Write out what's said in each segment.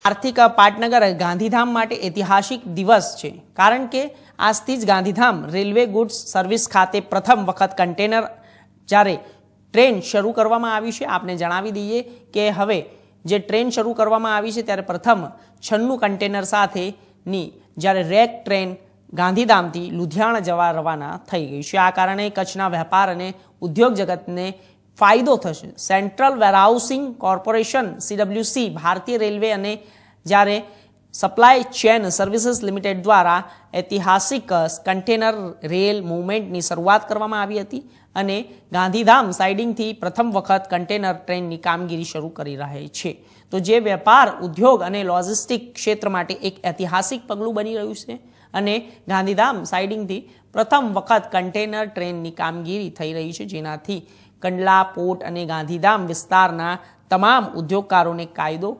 આર્થિક પાટનગર ગાંધીધામ માટે ઐતિહાસિક દિવસ છે, કારણ કે આજથી જ ગાંધીધામ રેલવે ગુડ્સ સર્વિસ ખાતે પ્રથમ વખત કન્ટેનર જ્યારે ટ્રેન શરૂ કરવામાં આવી છે। આપને જણાવી દઈએ કે હવે જે ટ્રેન શરૂ કરવામાં આવી છે ત્યારે પ્રથમ 96 કન્ટેનર સાથેની જ્યારે રેક ટ્રેન ગાંધીધામથી લુધિયાણા જવા રવાના થઈ ગઈ છે। આ કારણે કચ્છના વેપાર અને ઉદ્યોગ જગતને फायदो थशे। सेंट्रल वेरहाउसिंग कॉर्पोरेशन CWC भारतीय रेलवे અને જ્યારે सप्लाय चेन सर्विसेस लिमिटेड द्वारा ऐतिहासिक कंटेनर रेल मूवमेंटनी शुरुआत करवामां आवी हती અને ગાંધીધામ સાઇડિંગથી પ્રથમ વખત કન્ટેનર ટ્રેનની કામગીરી શરૂ કરી રહી છે। તો જે વેપાર ઉદ્યોગ અને લોજિસ્ટિક ક્ષેત્ર માટે એક ઐતિહાસિક પગલું બની રહ્યું છે અને ગાંધીધામ સાઇડિંગથી પ્રથમ વખત કન્ટેનર ટ્રેનની કામગીરી થઈ રહી છે, જેનાથી કંડલા પોર્ટ અને ગાંધીધામ વિસ્તારના તમામ ઉદ્યોગકારોને કાયદો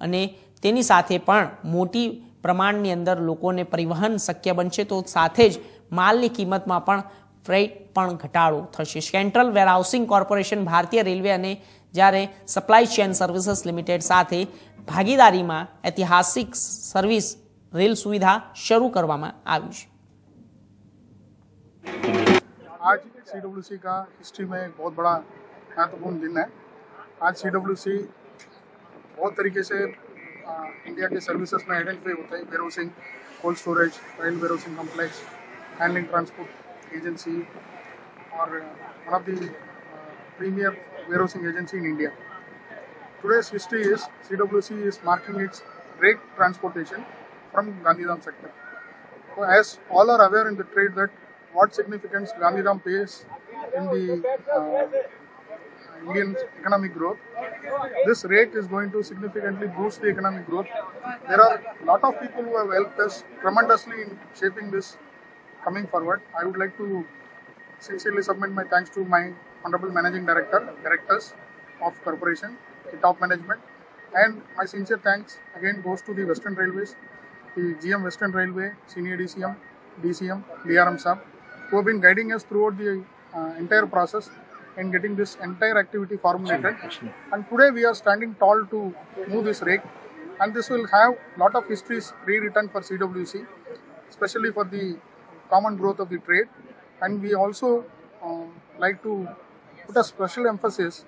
અને તેની સાથે પણ મોટી પ્રમાણની અંદર લોકોને પરિવહન શક્ય બનશે। તો સાથે જ માલની કિંમતમાં પણ ફ્રેટ પણ ઘટાડો થશે। સેન્ટ્રલ વેરહાઉસિંગ કોર્પોરેશન ભારતીય રેલવે અને જ્યારે સપ્લાય ચેન સર્વિસીસ લિમિટેડ સાથે ભાગીદારીમાં ઐતિહાસિક સર્વિસ રેલ સુવિધા શરૂ કરવામાં આવી છે। आज CWC का हिस्ट्री में एक बहुत बड़ा महत्वपूर्ण दिन है। आज CWC बहुत तरीके से इंडिया के सर्विसेज में आइडेंटिफाई होते हैं। Warehousing, cold storage, rail warehousing complex, handling transport agency और one of the premier warehousing agency in India. Today's history is CWC is marking its rake transportation from Gandhidham sector. So as all are aware in the trade that what significance Gandhidham plays in the Indian economic growth. This rake is going to significantly boost the economic growth. There are a lot of people who have helped us tremendously in shaping this coming forward. I would like to sincerely submit my thanks to my Honorable Managing Director, Directors of Corporation, the top management, and my sincere thanks again goes to the Western Railways, the GM Western Railway, Senior DCM, DCM, DRM Sab, who have been guiding us throughout the entire process and getting this entire activity formulated. And today we are standing tall to move this rake, and this will have lot of histories rewritten for CWC, especially for the common growth of the trade. And we also like to put a special emphasis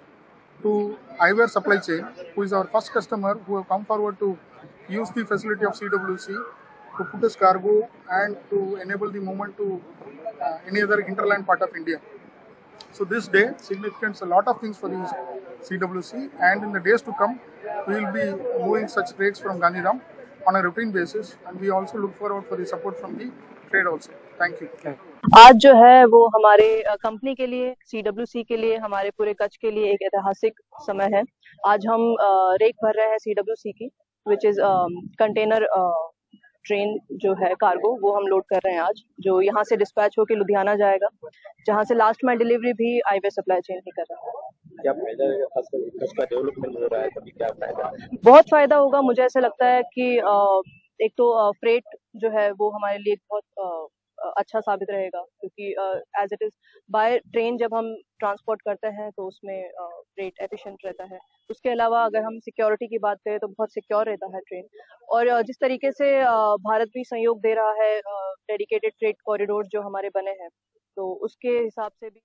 to Eyewear Supply Chain, who is our first customer, who have come forward to use the facility of CWC to put his cargo and to enable the movement to any other hinterland part of India. So this day significates a lot of things for the CWC, and in the days to come we will be moving such rakes from Gandhidham on a routine basis, and we also look forward for the support from the trade also. Thank you. आज जो है वो हमारे company के लिए, CWC के लिए, हमारे पूरे कच्छ के लिए एक ऐतिहासिक समय है। आज हम रेक भर रहे हैं CWC की, विच इज कंटेनर ट्रेन जो है कार्गो, वो हम लोड कर रहे हैं आज, जो यहाँ से डिस्पैच होकर लुधियाना जाएगा, जहाँ से लास्ट माइल डिलीवरी भी Eyewear सप्लाई चेन ही कर रहा है। क्या फायदा है, खासकर कच्छ का डेवलपमेंट हो रहा है, तभी क्या फायदा है? बहुत फायदा होगा। मुझे ऐसा लगता है कि एक तो फ्रेट जो है वो हमारे लिए बहुत अच्छा साबित रहेगा, क्योंकि as it is by train जब हम ट्रांसपोर्ट करते हैं तो उसमें रेट एफिशिएंट रहता है। उसके अलावा अगर हम सिक्योरिटी की बात करें तो बहुत सिक्योर रहता है ट्रेन। और जिस तरीके से भारत भी सहयोग दे रहा है डेडिकेटेड फ्रेट कॉरिडोर जो हमारे बने हैं, तो उसके हिसाब से भी